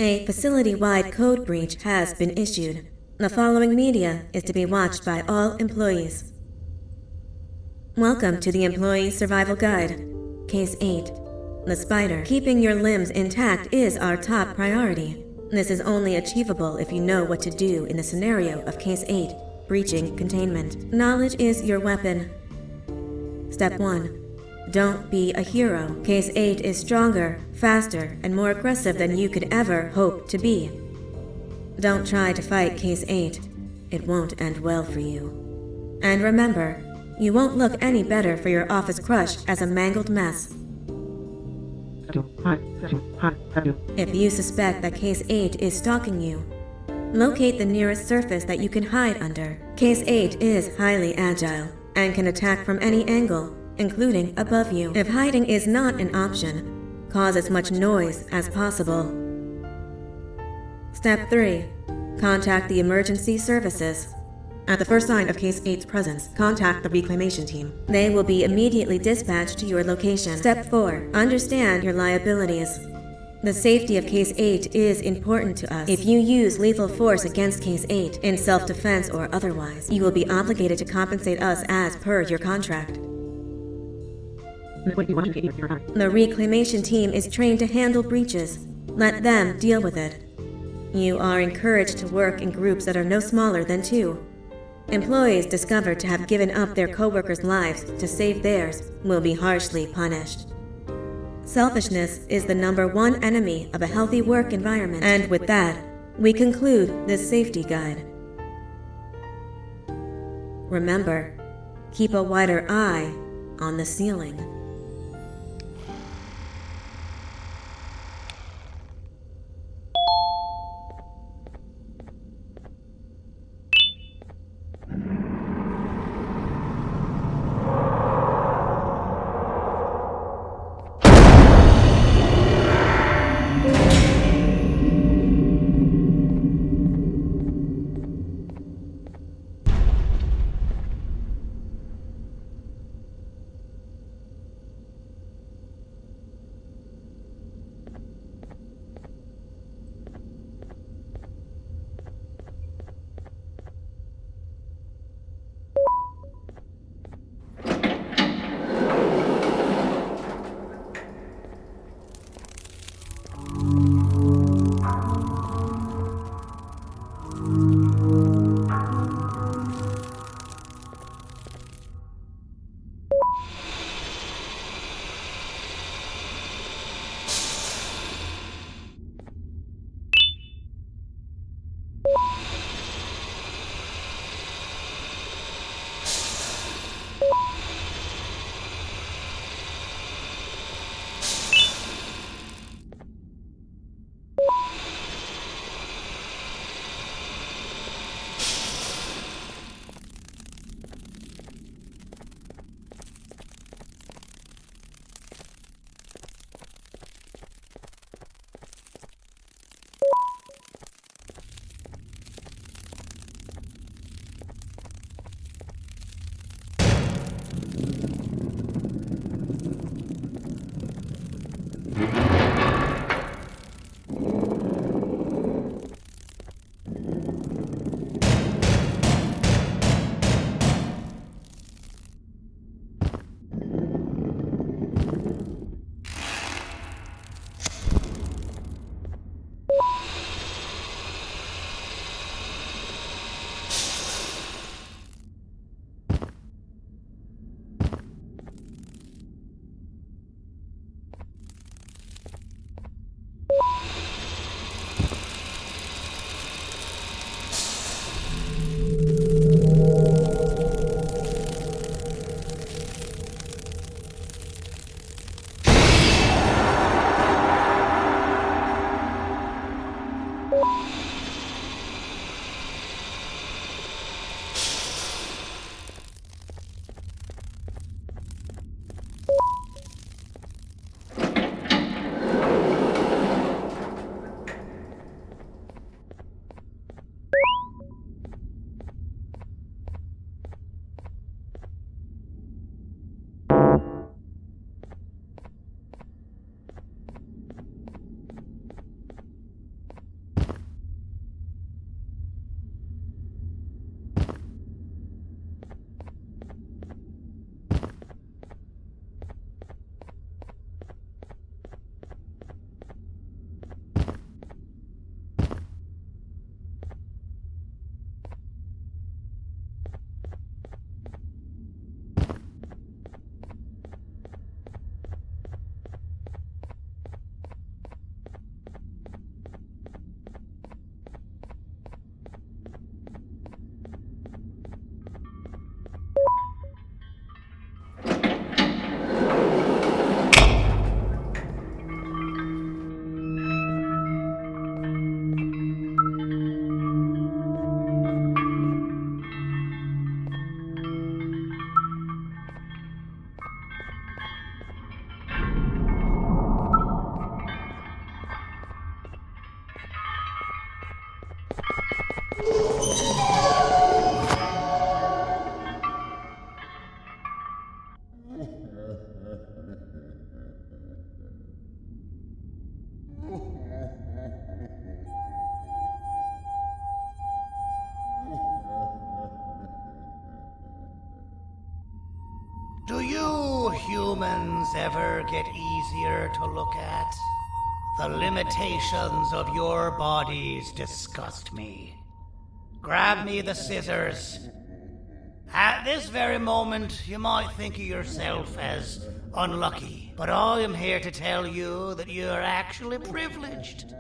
A facility-wide code breach has been issued. The following media is to be watched by all employees. Welcome to the Employee Survival Guide. Case 8. The spider. Keeping your limbs intact is our top priority. This is only achievable if you know what to do in the scenario of Case 8, breaching containment. Knowledge is your weapon. Step 1. Don't be a hero. Case 8 is stronger, faster, and more aggressive than you could ever hope to be. Don't try to fight Case 8. It won't end well for you. And remember, you won't look any better for your office crush as a mangled mess. If you suspect that Case 8 is stalking you, locate the nearest surface that you can hide under. Case 8 is highly agile and can attack from any angle, including above you. If hiding is not an option, cause as much noise as possible. Step 3. Contact the emergency services. At the first sign of Case 8's presence, contact the reclamation team. They will be immediately dispatched to your location. Step 4. Understand your liabilities. The safety of Case 8 is important to us. If you use lethal force against Case 8, in self-defense or otherwise, you will be obligated to compensate us as per your contract. The reclamation team is trained to handle breaches. Let them deal with it. You are encouraged to work in groups that are no smaller than 2. Employees discovered to have given up their coworkers' lives to save theirs will be harshly punished. Selfishness is the #1 enemy of a healthy work environment. And with that, we conclude this safety guide. Remember, keep a wider eye on the ceiling. Do you humans ever get easier to look at? The limitations of your bodies disgust me. Grab me the scissors. At this very moment, you might think of yourself as unlucky, but I am here to tell you that you are actually privileged.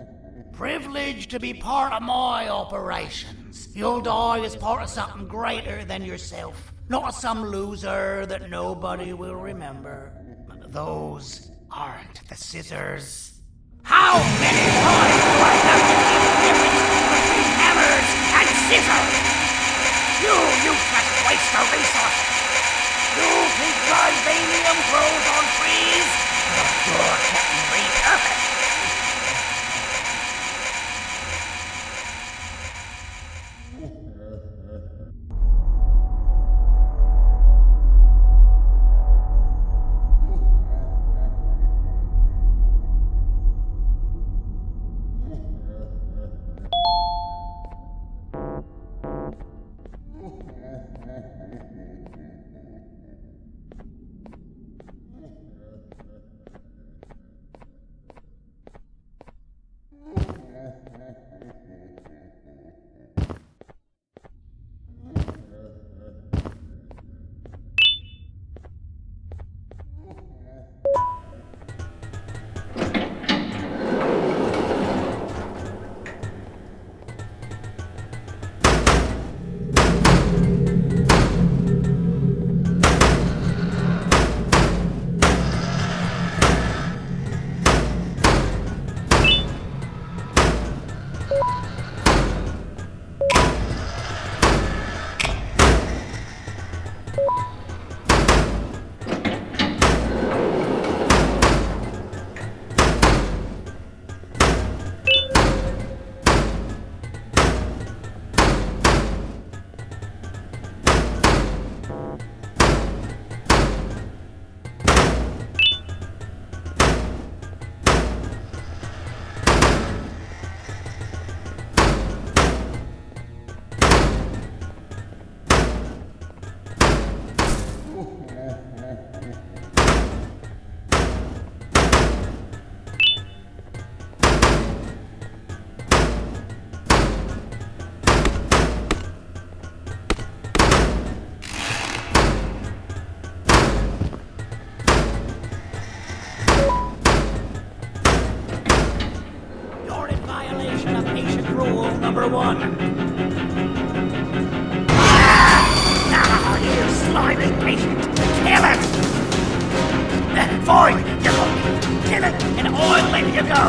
Privileged to be part of my operations. You'll die as part of something greater than yourself. Not as some loser that nobody will remember. Those aren't the scissors. How many times do I have to keep the difference between hammers and scissors? You useless waste of resources. You think vibranium grows on trees? You're getting repurposed. Number one. Now, you slimy patient. Kill it! Fine, you're going to kill it, and I'll let you go.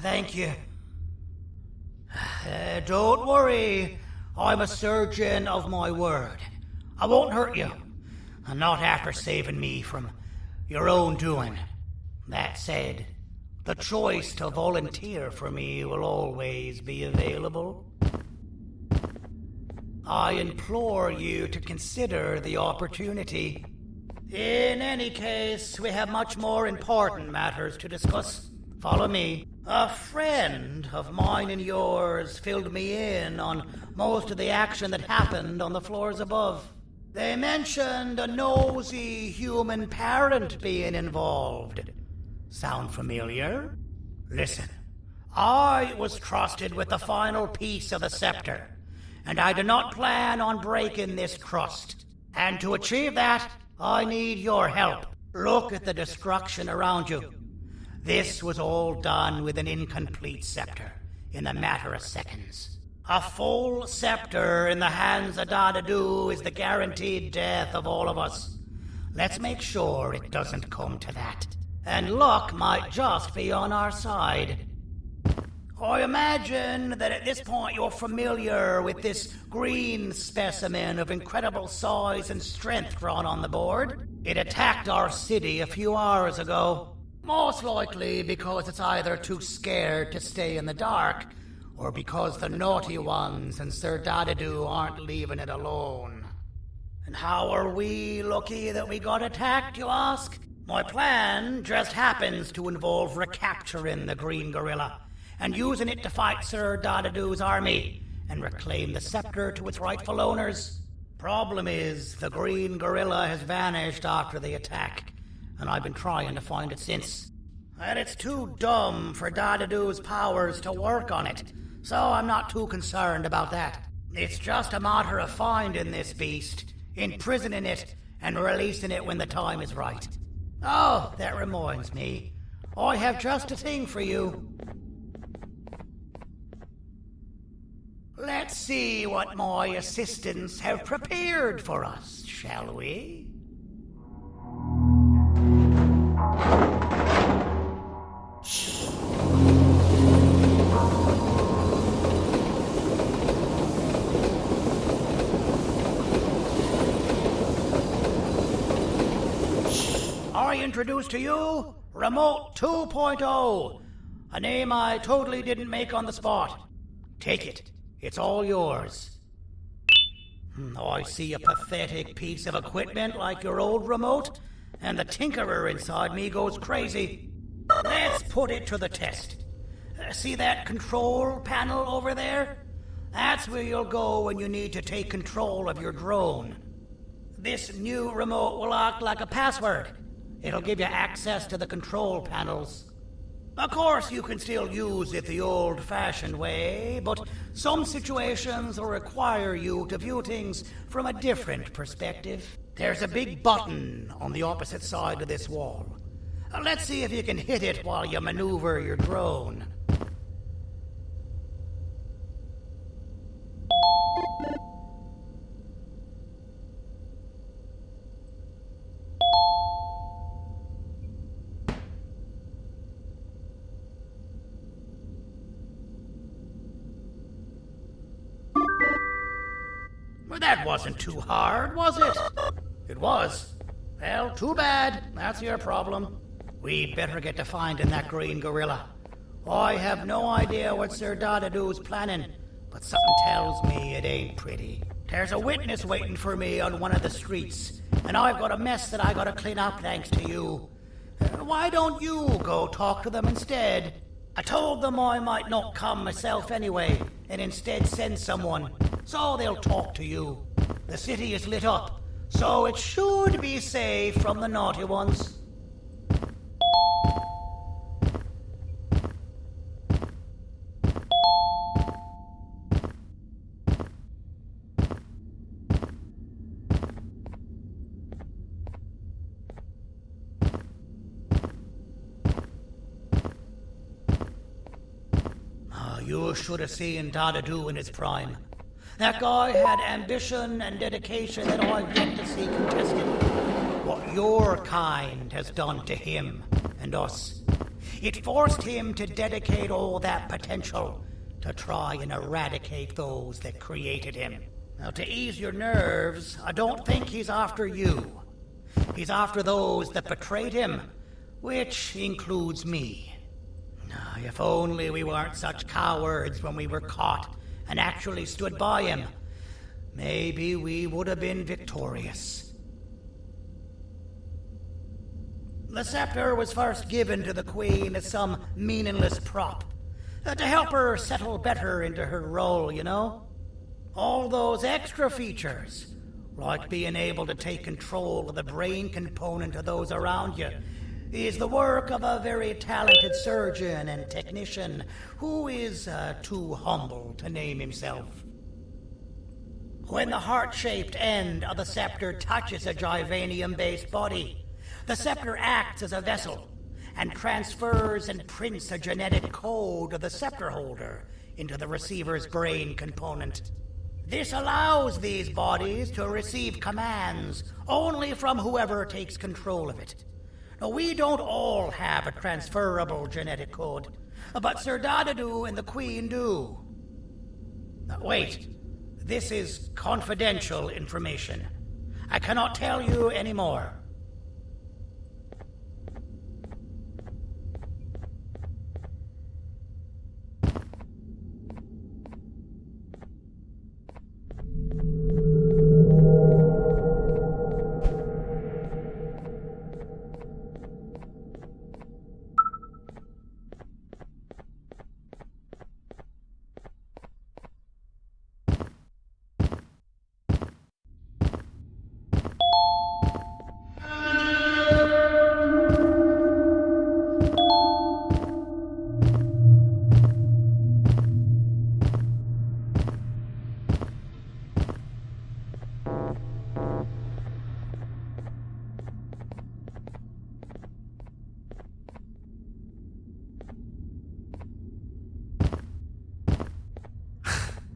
Thank you. Don't worry. I'm a surgeon of my word. I won't hurt you. And not after saving me from your own doing. That said, the choice to volunteer for me will always be available. I implore you to consider the opportunity. In any case, we have much more important matters to discuss. Follow me. A friend of mine and yours filled me in on most of the action that happened on the floors above. They mentioned a nosy human parent being involved. Sound familiar? Listen, I was trusted with the final piece of the scepter, and I do not plan on breaking this trust. And to achieve that, I need your help. Look at the destruction around you. This was all done with an incomplete scepter, in a matter of seconds. A full scepter in the hands of Dadadu is the guaranteed death of all of us. Let's make sure it doesn't come to that. And luck might just be on our side. I imagine that at this point you're familiar with this green specimen of incredible size and strength drawn on the board. It attacked our city a few hours ago. Most likely because it's either too scared to stay in the dark, or because the naughty ones and Sir Dadadoo aren't leaving it alone. And how are we lucky that we got attacked, you ask? My plan just happens to involve recapturing the green gorilla and using it to fight Sir Dadadoo's army and reclaim the scepter to its rightful owners. Problem is, the green gorilla has vanished after the attack, and I've been trying to find it since. And it's too dumb for Dadadoo's powers to work on it, so I'm not too concerned about that. It's just a matter of finding this beast, imprisoning it, and releasing it when the time is right. Oh, that reminds me. I have just a thing for you. Let's see what my assistants have prepared for us, shall we? I introduce to you Remote 2.0, a name I totally didn't make on the spot. Take it. It's all yours. I see a pathetic piece of equipment like your old remote, and the tinkerer inside me goes crazy. Let's put it to the test. See that control panel over there? That's where you'll go when you need to take control of your drone. This new remote will act like a password. It'll give you access to the control panels. Of course, you can still use it the old-fashioned way, but some situations will require you to view things from a different perspective. There's a big button on the opposite side of this wall. Let's see if you can hit it while you maneuver your drone. Well, that wasn't too hard, was it? It was. Well, too bad. That's your problem. We'd better get to finding that green gorilla. I have no idea what Sir Dadadoo's planning, but something tells me it ain't pretty. There's a witness waiting for me on one of the streets, and I've got a mess that I gotta clean up thanks to you. Why don't you go talk to them instead? I told them I might not come myself anyway, and instead send someone, so they'll talk to you. The city is lit up, so it should be safe from the naughty ones. You should have seen Dadadoo in his prime. That guy had ambition and dedication that I've yet to see contested. What your kind has done to him and us. It forced him to dedicate all that potential to try and eradicate those that created him. Now, to ease your nerves, I don't think he's after you. He's after those that betrayed him, which includes me. If only we weren't such cowards when we were caught and actually stood by him, maybe we would have been victorious. The scepter was first given to the Queen as some meaningless prop, to help her settle better into her role, you know? All those extra features, like being able to take control of the brain component of those around you, is the work of a very talented surgeon and technician who is too humble to name himself. When the heart-shaped end of the scepter touches a Givanium-based body, the scepter acts as a vessel and transfers and prints a genetic code of the scepter holder into the receiver's brain component. This allows these bodies to receive commands only from whoever takes control of it. Now, we don't all have a transferable genetic code, but Sir Dadadoo and the Queen do. Wait, this is confidential information. I cannot tell you any more.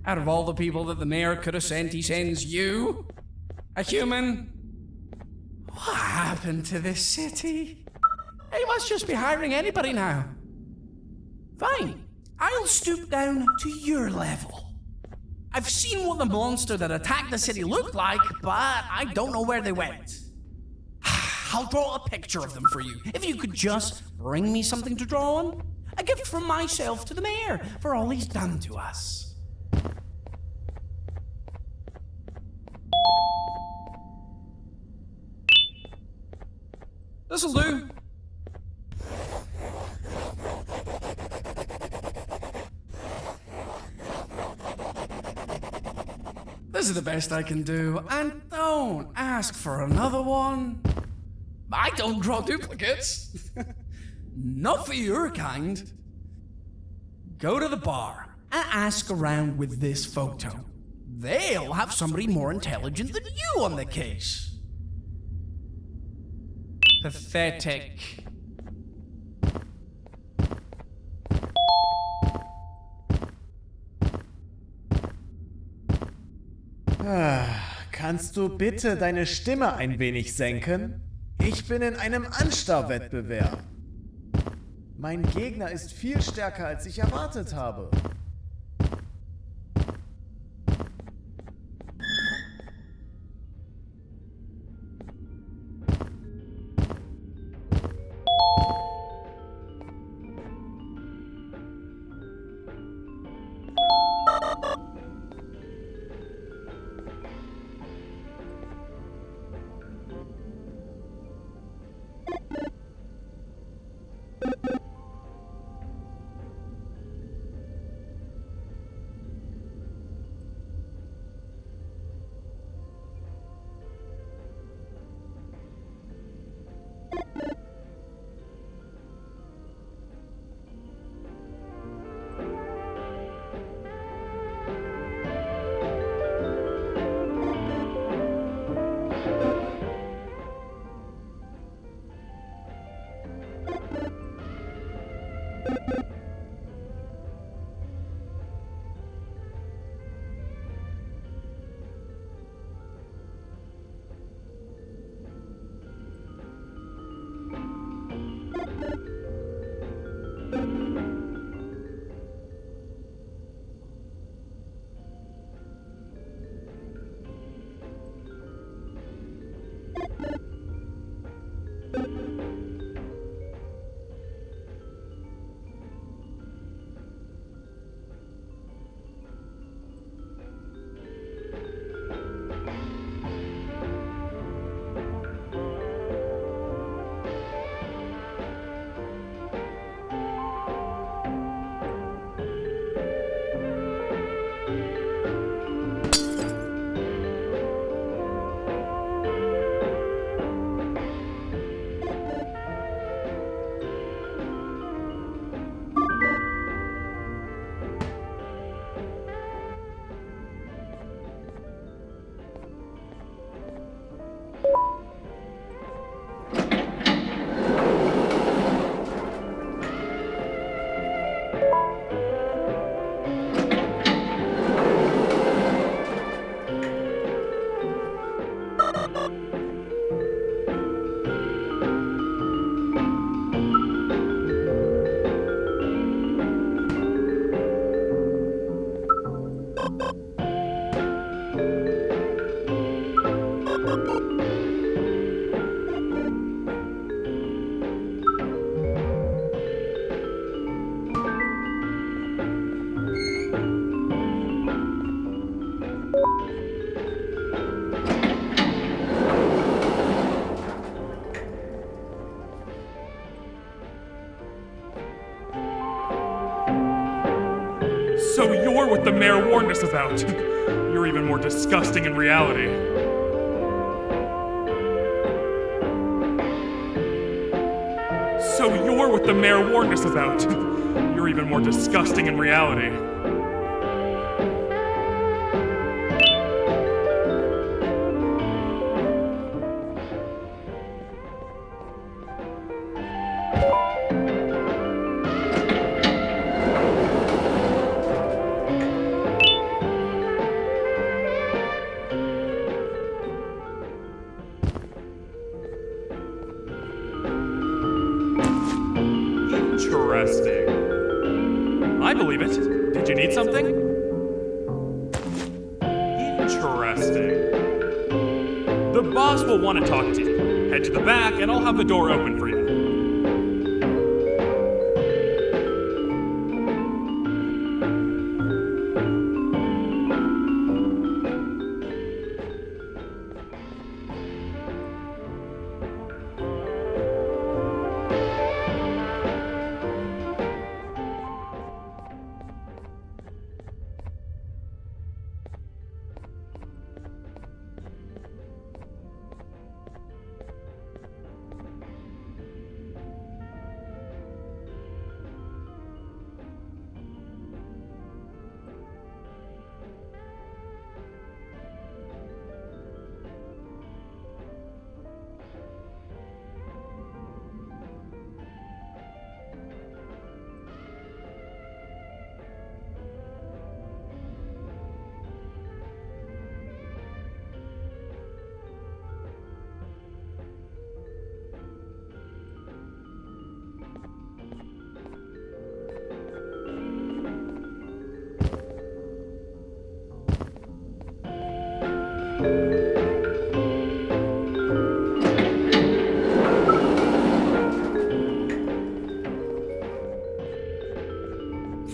Out of all the people that the mayor could have sent, he sends you? A human? What happened to this city? He must just be hiring anybody now. Fine, I'll stoop down to your level. I've seen what the monster that attacked the city looked like, but I don't know where they went. I'll draw a picture of them for you, if you could just bring me something to draw on. A gift from myself to the mayor for all he's done to us. This'll do. This is the best I can do, and don't ask for another one. I don't draw duplicates. Not for your kind. Go to the bar and ask around with this photo. They'll have somebody more intelligent than you on the case. Pathetic. Kannst du bitte deine Stimme ein wenig senken? Ich bin in einem Anstarrwettbewerb. Mein Gegner ist viel stärker, als ich erwartet habe. So you're what the mayor warned us about. You're even more disgusting in reality. So you're what the mayor warned us about. You're even more disgusting in reality. Interesting. I believe it. Did you need something? Interesting. The boss will want to talk to you. Head to the back and I'll have the door open for you.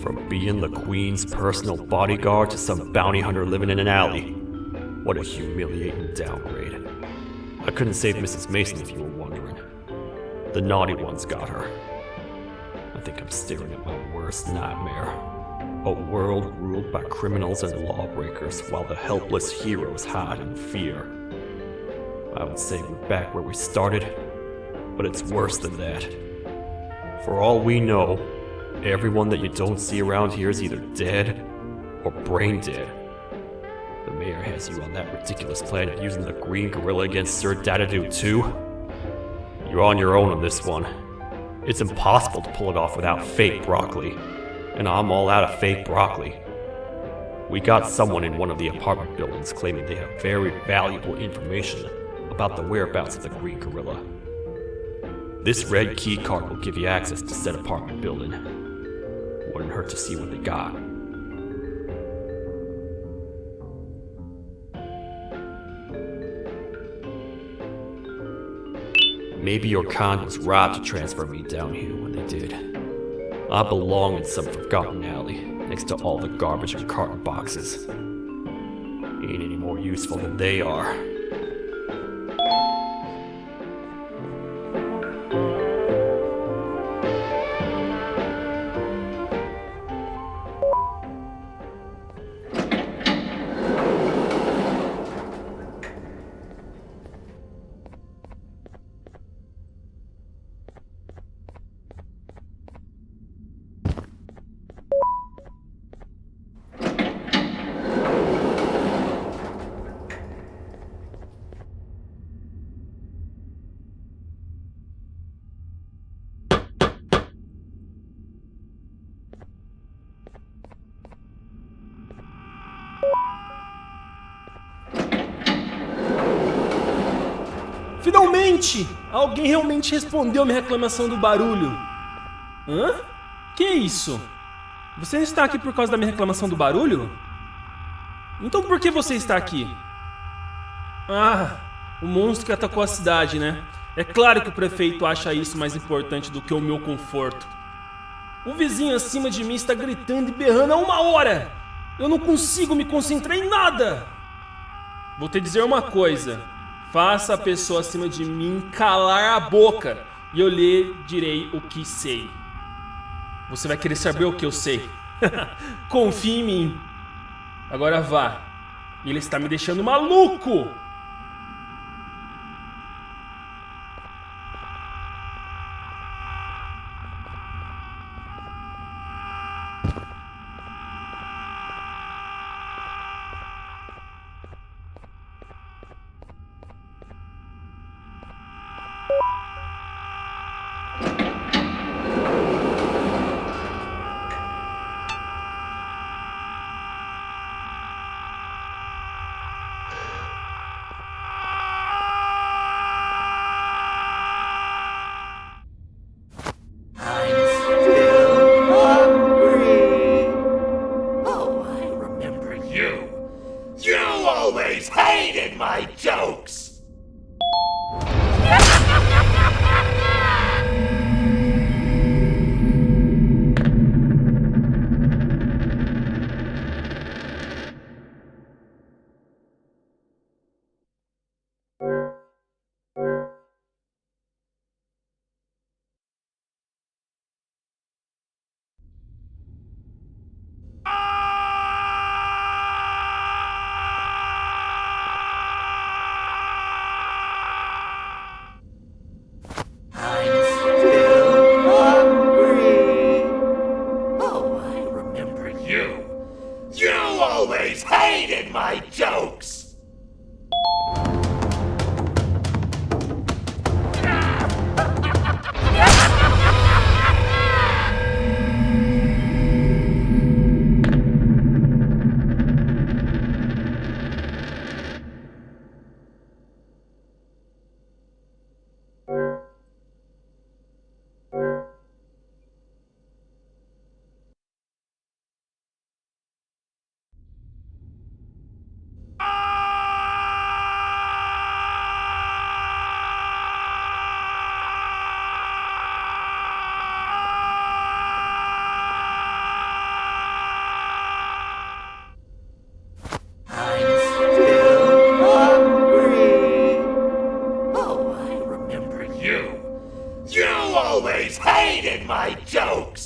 From being the Queen's personal bodyguard to some bounty hunter living in an alley. What a humiliating downgrade. I couldn't save Mrs. Mason if you were wondering. The naughty ones got her. I think I'm staring at my worst nightmare. A world ruled by criminals and lawbreakers while the helpless heroes hide in fear. I would say we're back where we started, but it's worse than that. For all we know, everyone that you don't see around here is either dead or brain dead. The mayor has you on that ridiculous planet using the green gorilla against Sir Dadadoo too? You're on your own on this one. It's impossible to pull it off without fake broccoli. And I'm all out of fake broccoli. We got someone in one of the apartment buildings claiming they have very valuable information about the whereabouts of the green gorilla. This red key card will give you access to said apartment building. Wouldn't hurt to see what they got. Maybe your con was right to transfer me down here when they did. I belong in some forgotten alley, next to all the garbage and carton boxes. Ain't any more useful than they are. Finalmente! Alguém realmente respondeu minha reclamação do barulho. Hã? Que é isso? Você está aqui por causa da minha reclamação do barulho? Então por que você está aqui? Ah, o monstro que atacou a cidade, né? É claro que o prefeito acha isso mais importante do que o meu conforto. O vizinho acima de mim está gritando e berrando há 1 hora! Eu não consigo me concentrar em nada! Vou te dizer uma coisa. Faça a pessoa acima de mim calar a boca e eu lhe direi o que sei. Você vai querer saber o que eu sei. Confie em mim. Agora vá. Ele está me deixando maluco! hated my jokes! Hated my jokes!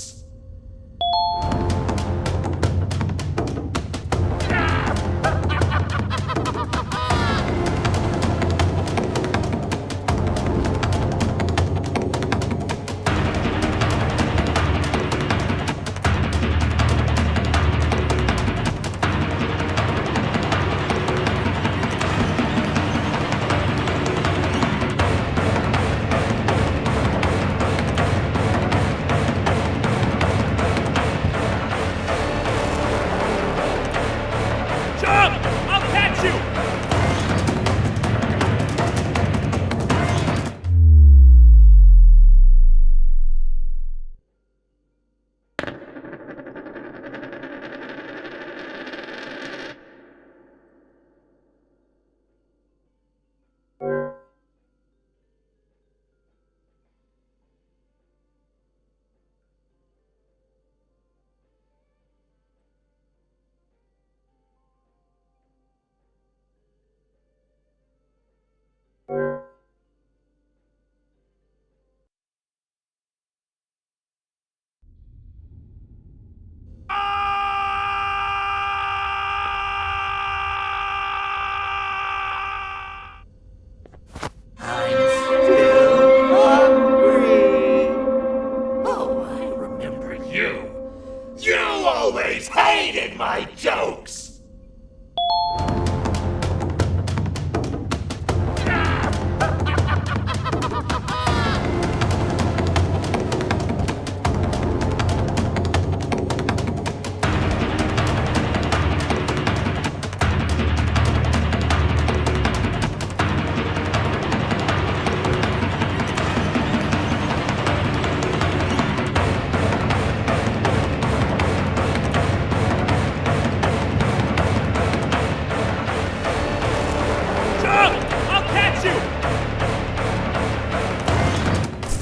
Hated my jokes!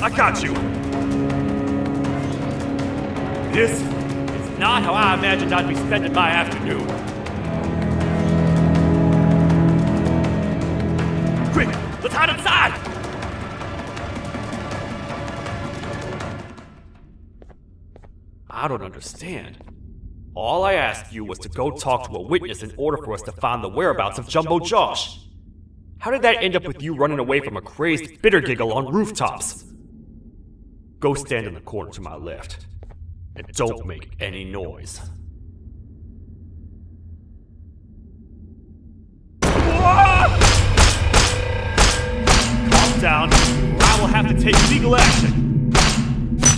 I got you! This is not how I imagined I'd be spending my afternoon. Quick, let's hide inside! I don't understand. All I asked you was to go talk to a witness in order for us to find the whereabouts of Jumbo Josh. How did that end up with you running away from a crazed bitter giggle on rooftops? Go stand in the corner to my left, and don't make any noise. Calm down, or I will have to take legal action.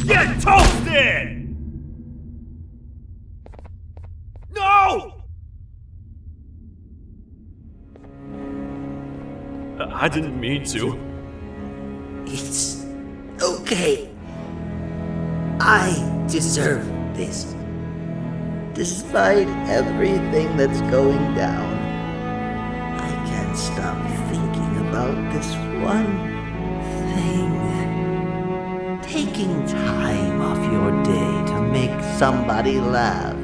Get toasted! No! I didn't mean to. It's okay. I deserve this. Despite everything that's going down, I can't stop thinking about this one thing. Taking time off your day to make somebody laugh.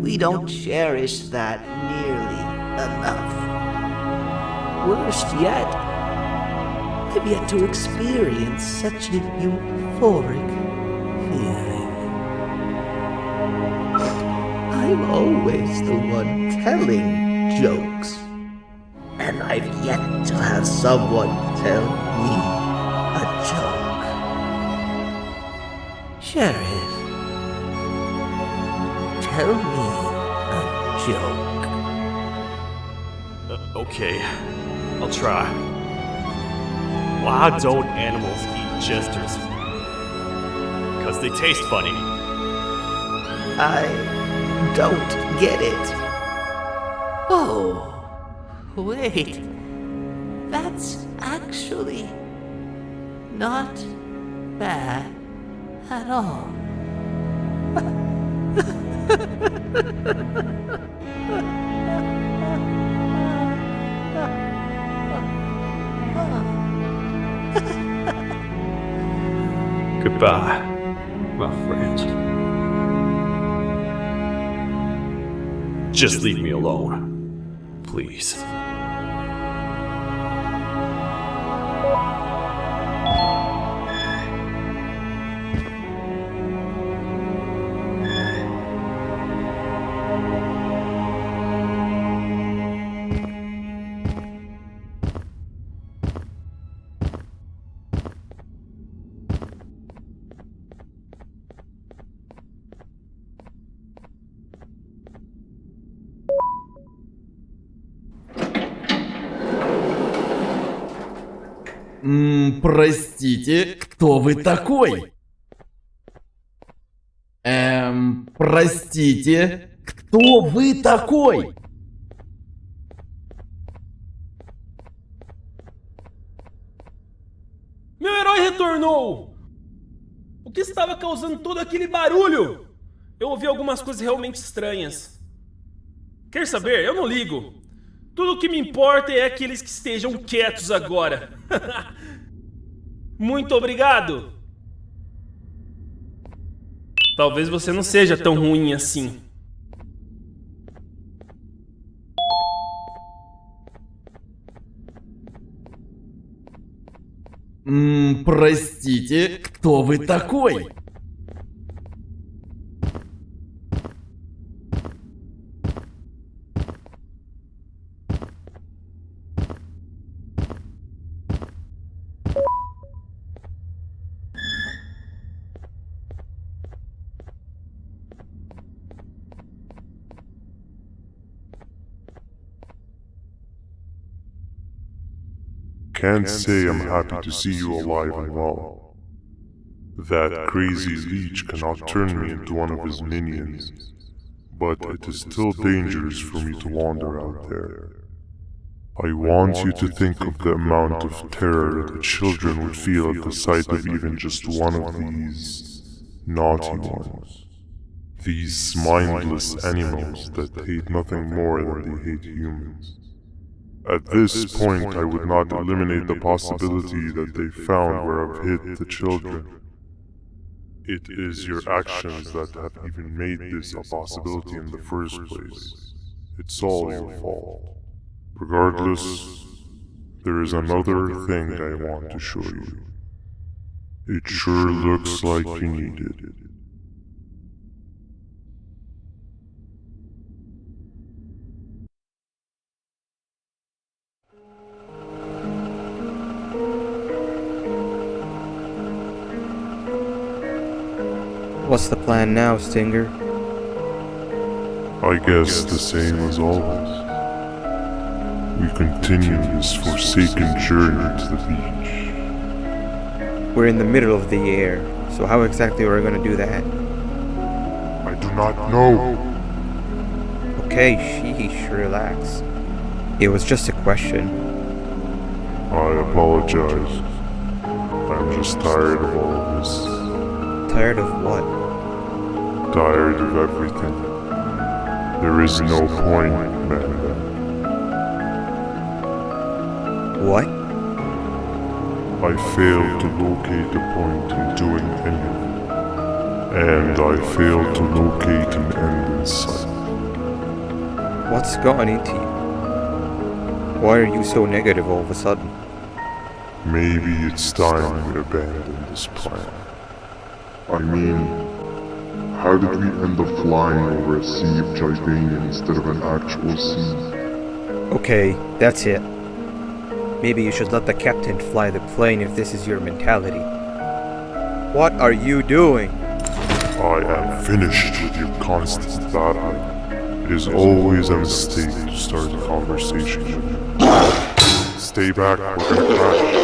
We don't cherish that nearly enough. Worst yet, I've yet to experience such a euphoric feeling. I'm always the one telling jokes, and I've yet to have someone tell me a joke. Sheriff, tell me a joke. Okay, I'll try. Why don't animals eat jesters? Because they taste funny. I don't get it. Oh, wait. That's actually not bad at all. Goodbye, my friend. Just leave me alone, please. Простите, кто вы такой? Простите, кто вы такой? Meu herói retornou! O que estava causando todo aquele barulho? Eu ouvi algumas coisas realmente estranhas. Quer saber? Eu não ligo. Tudo o que me importa é aqueles que estejam quietos agora. Muito obrigado! Talvez você não seja tão ruim assim. Простите, кто вы такой? Can't say I'm happy to see you alive and well. That crazy leech cannot turn me into one of his minions, but it is still dangerous for me to wander out there. I want you to think of the amount of terror that children would feel at the sight of even just one of these naughty ones. These mindless animals that hate nothing more than they hate humans. At this point, I would not eliminate the possibility that they found where I've hid the children. It is your actions that have even made this a possibility in the first place. It's all your fault. Regardless, there is another thing I want to show you. It sure looks like you need it. What's the plan now, Stinger? I guess the same as always. We continue this forsaken journey to the beach. We're in the middle of the air, so how exactly are we gonna do that? I do not know. Okay, sheesh, relax. It was just a question. I apologize. I'm just tired of all of this. Tired of what? Tired of everything. There is no point, Banban. What? I failed to locate a point in doing anything. And I failed to locate an end in sight. What's gone into you? Why are you so negative all of a sudden? Maybe it's time we abandon this plan. I mean, how did we end up flying over a sea of Jivania instead of an actual sea? Okay, that's it. Maybe you should let the captain fly the plane if this is your mentality. What are you doing? I am finished with your constant battling. It is always a mistake to start a conversation with him. Stay back, we're gonna crash.